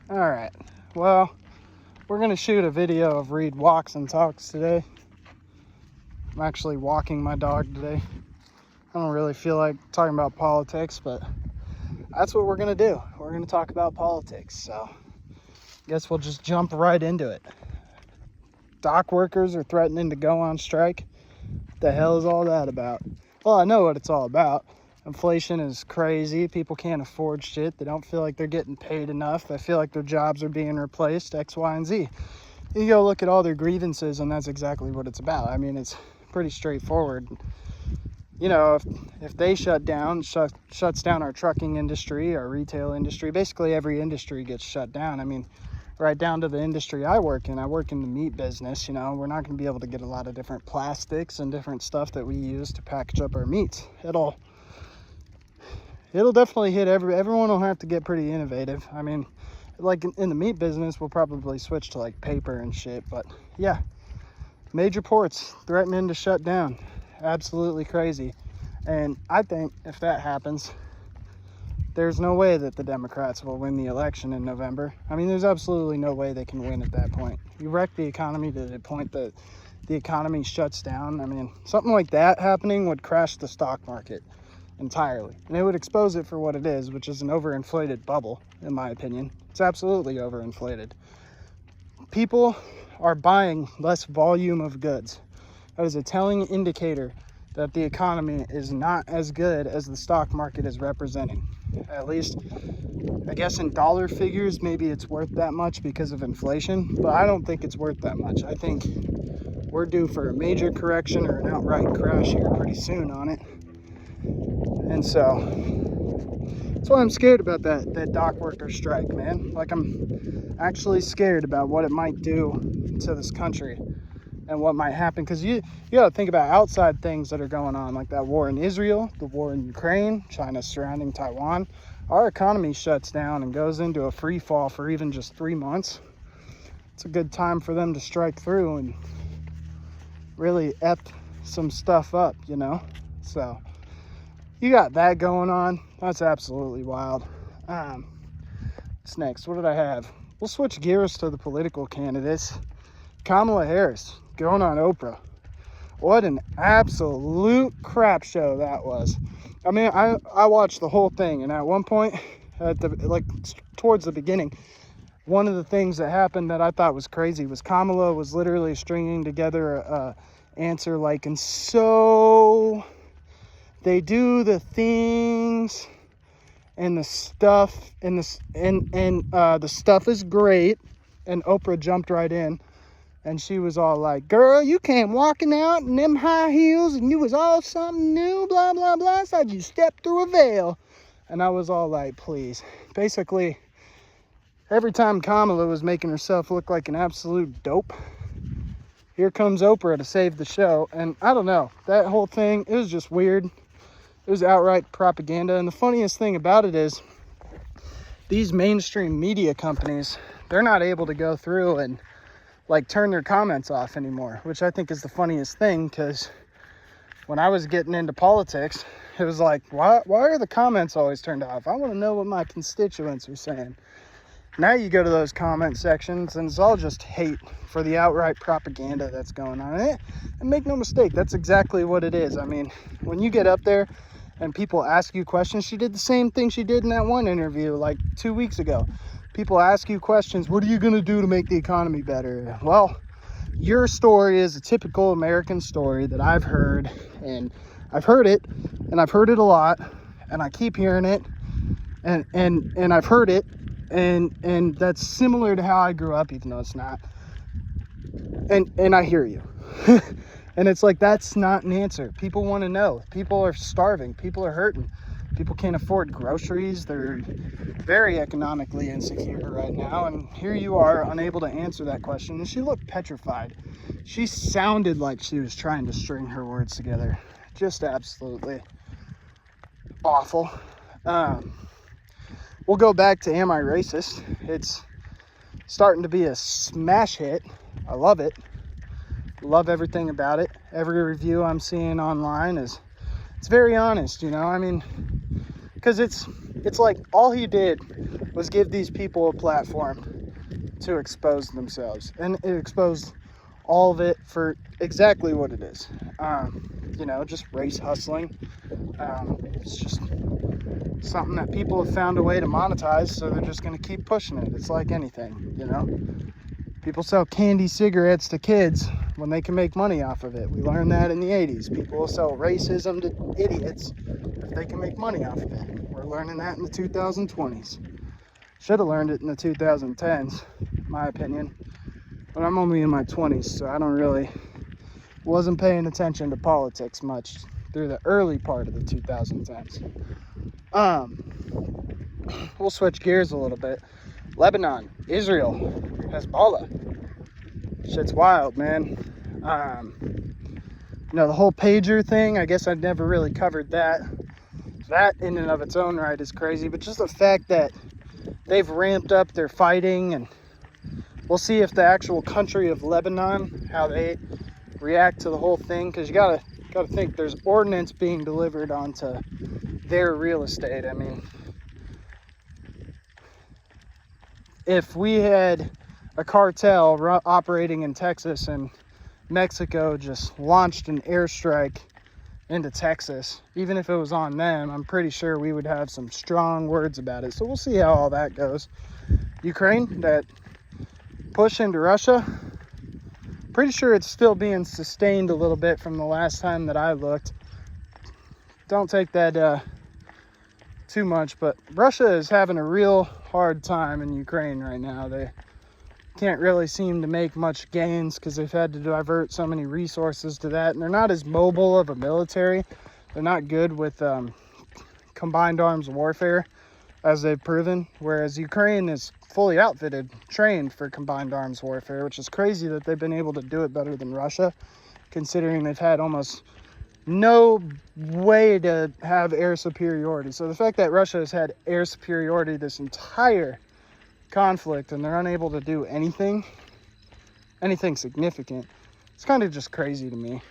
All right. Well, we're going to shoot a video of Reed walks and talks today. I'm actually walking my dog today. I don't really feel like talking about politics, but that's what we're going to do. We're going to talk about politics. So I guess we'll just jump right into it. Dock workers are threatening to go on strike. What the hell is all that about? Well, I know what it's all about. Inflation is crazy. People can't afford shit. They don't feel like they're getting paid enough. They feel like their jobs are being replaced, X, Y, and Z. You go look at all their grievances, and that's exactly what it's about. I mean, it's pretty straightforward. You know, if they shut down, shuts down our trucking industry, our retail industry, basically every industry gets shut down. I mean, right down to the industry I work in. I work in the meat business. You know, we're not going to be able to get a lot of different plastics and different stuff that we use to package up our meats. It'll definitely hit everyone will have to get pretty innovative. I mean, like in the meat business, we'll probably switch to like paper and shit. But yeah, major ports threatening to shut down. Absolutely crazy. And I think if that happens, there's no way that the Democrats will win the election in November. I mean, there's absolutely no way they can win at that point. You wreck the economy to the point that the economy shuts down. I mean, something like that happening would crash the stock market entirely, and it would expose it for what it is, which is an overinflated bubble, in my opinion. It's absolutely overinflated. People are buying less volume of goods. That is a telling indicator that the economy is not as good as the stock market is representing. At least, I guess in dollar figures, maybe it's worth that much because of inflation, but I don't think it's worth that much. I think we're due for a major correction or an outright crash here pretty soon on it. And so that's why I'm scared about that dock worker strike, man. Like, I'm actually scared about what it might do to this country and what might happen. Because you got to think about outside things that are going on, like that war in Israel, the war in Ukraine, China surrounding Taiwan. Our economy shuts down and goes into a free fall for even just 3 months. It's a good time for them to strike through and really F some stuff up, you know? So you got that going on. That's absolutely wild. What's next? What did I have? We'll switch gears to the political candidates. Kamala Harris going on Oprah. What an absolute crap show that was. I mean, I watched the whole thing, and at one point, towards the beginning, one of the things that happened that I thought was crazy was Kamala was literally stringing together a answer like, and so they do the things and the stuff and the stuff is great. And Oprah jumped right in and she was all like, girl, you came walking out in them high heels and you was all something new, blah, blah, blah. It's like you stepped through a veil. And I was all like, please. Basically, every time Kamala was making herself look like an absolute dope, here comes Oprah to save the show. And I don't know, that whole thing, it was just weird. It was outright propaganda. And the funniest thing about it is these mainstream media companies, they're not able to go through and like turn their comments off anymore, which I think is the funniest thing, because when I was getting into politics, it was like, why are the comments always turned off? I want to know what my constituents are saying. Now you go to those comment sections and it's all just hate for the outright propaganda that's going on. And make no mistake, that's exactly what it is. I mean, when you get up there and people ask you questions, she did the same thing she did in that one interview like 2 weeks ago. People ask you questions, what are you going to do to make the economy better? Well, your story is a typical American story that I've heard, and I've heard it, and I've heard it a lot, and I keep hearing it, and I've heard it, and that's similar to how I grew up, even though it's not. And I hear you. And it's like, that's not an answer. People want to know. People are starving. People are hurting. People can't afford groceries. They're very economically insecure right now. And here you are, unable to answer that question. And she looked petrified. She sounded like she was trying to string her words together. Just absolutely awful. We'll go back to Am I Racist? It's starting to be a smash hit. I love it. Love everything about it. Every review I'm seeing online it's very honest, you know. I mean, because it's It's like all he did was give these people a platform to expose themselves, and it exposed all of it for exactly what it is. Just race hustling. It's just something that people have found a way to monetize, so they're just going to keep pushing it. It's like anything, People sell candy cigarettes to kids when they can make money off of it. We learned that in the 80s. People will sell racism to idiots if they can make money off of it. We're learning that in the 2020s. Should have learned it in the 2010s, in my opinion. But I'm only in my 20s, so I wasn't paying attention to politics much through the early part of the 2010s. We'll switch gears a little bit. Lebanon, Israel, Hezbollah. Shit's wild, man. The whole pager thing, I guess I'd never really covered that. That in and of its own right is crazy, but just the fact that they've ramped up their fighting, and we'll see if the actual country of Lebanon, how they react to the whole thing, because you gotta think there's ordnance being delivered onto their real estate. I mean, if we had a cartel operating in Texas and Mexico just launched an airstrike into Texas, even if it was on them, I'm pretty sure we would have some strong words about it. So we'll see how all that goes. Ukraine, that push into Russia, pretty sure it's still being sustained a little bit from the last time that I looked. Don't take that too much, but Russia is having a real hard time in Ukraine right now. They can't really seem to make much gains because they've had to divert so many resources to that, and they're not as mobile of a military. They're not good with combined arms warfare, as they've proven, whereas Ukraine is fully outfitted, trained for combined arms warfare, which is crazy that they've been able to do it better than Russia, considering they've had almost no way to have air superiority. So the fact that Russia has had air superiority this entire conflict and they're unable to do anything significant, it's kind of just crazy to me.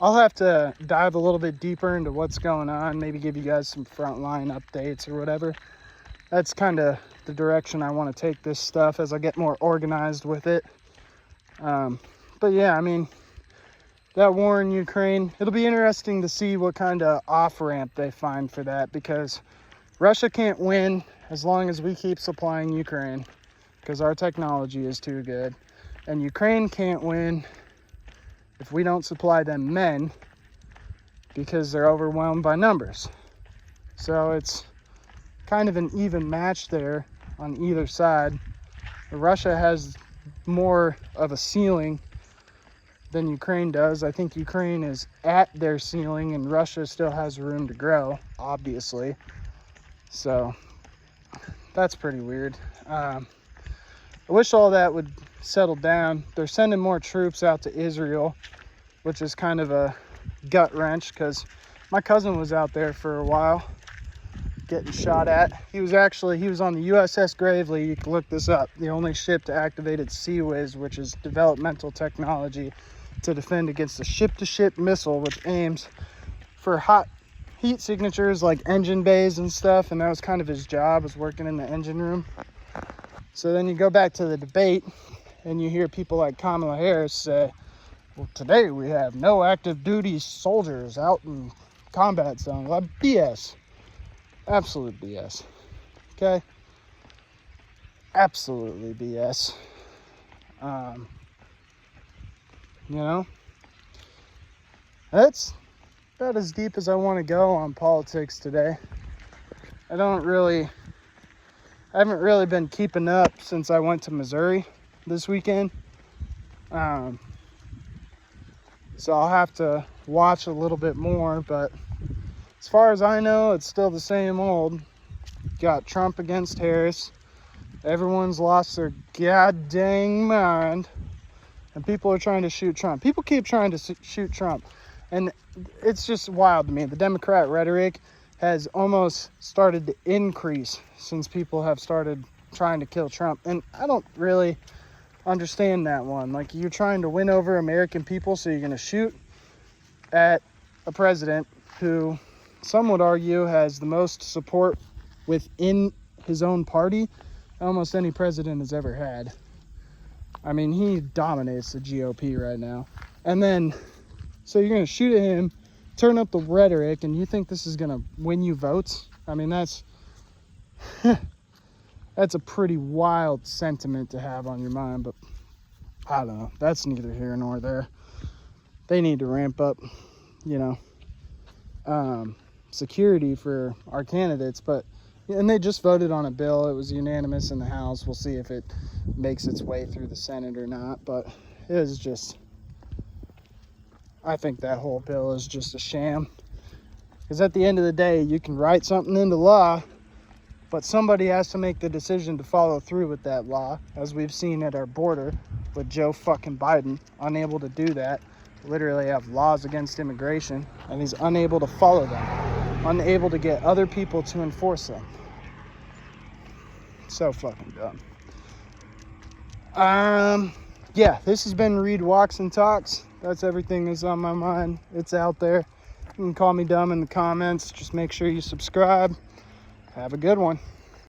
I'll have to dive a little bit deeper into what's going on, maybe give you guys some frontline updates or whatever. That's kind of the direction I want to take this stuff as I get more organized with it. But yeah, I mean, that war in Ukraine, it'll be interesting to see what kind of off-ramp they find for that, because Russia can't win as long as we keep supplying Ukraine, because our technology is too good. And Ukraine can't win if we don't supply them men, because they're overwhelmed by numbers. So it's kind of an even match there on either side. Russia has more of a ceiling than Ukraine does. I think Ukraine is at their ceiling and Russia still has room to grow, obviously. So that's pretty weird. I wish all that would settle down. They're sending more troops out to Israel, which is kind of a gut wrench, because my cousin was out there for a while getting shot at. He was on the USS Gravely. You can look this up. The only ship to activate its CWIS, which is developmental technology to defend against a ship-to-ship missile, which aims for hot heat signatures like engine bays and stuff. And that was kind of his job, was working in the engine room. So then you go back to the debate and you hear people like Kamala Harris say, well, today we have no active duty soldiers out in combat zone. Well, BS. Absolute BS. Okay? Absolutely BS. That's about as deep as I want to go on politics today. I haven't really been keeping up since I went to Missouri this weekend. So I'll have to watch a little bit more, but as far as I know, it's still the same old. Got Trump against Harris. Everyone's lost their goddamn mind. And people are trying to shoot Trump. People keep trying to shoot Trump. And it's just wild to me. The Democrat rhetoric has almost started to increase since people have started trying to kill Trump. And I don't really understand that one. Like, you're trying to win over American people, so you're going to shoot at a president who some would argue has the most support within his own party almost any president has ever had. I mean, he dominates the GOP right now. And then, so you're going to shoot at him, turn up the rhetoric, and you think this is going to win you votes? I mean, that's that's a pretty wild sentiment to have on your mind, but I don't know. That's neither here nor there. They need to ramp up, security for our candidates, and they just voted on a bill. It was unanimous in the House. We'll see if it makes its way through the Senate or not, but it is just, I think that whole bill is just a sham. Because at the end of the day, you can write something into law, but somebody has to make the decision to follow through with that law, as we've seen at our border with Joe fucking Biden, unable to do that. Literally have laws against immigration, and he's unable to follow them, unable to get other people to enforce them. So fucking dumb. Yeah, this has been Reed Walks and Talks. That's everything that's on my mind. It's out there. You can call me dumb in the comments. Just make sure you subscribe. Have a good one.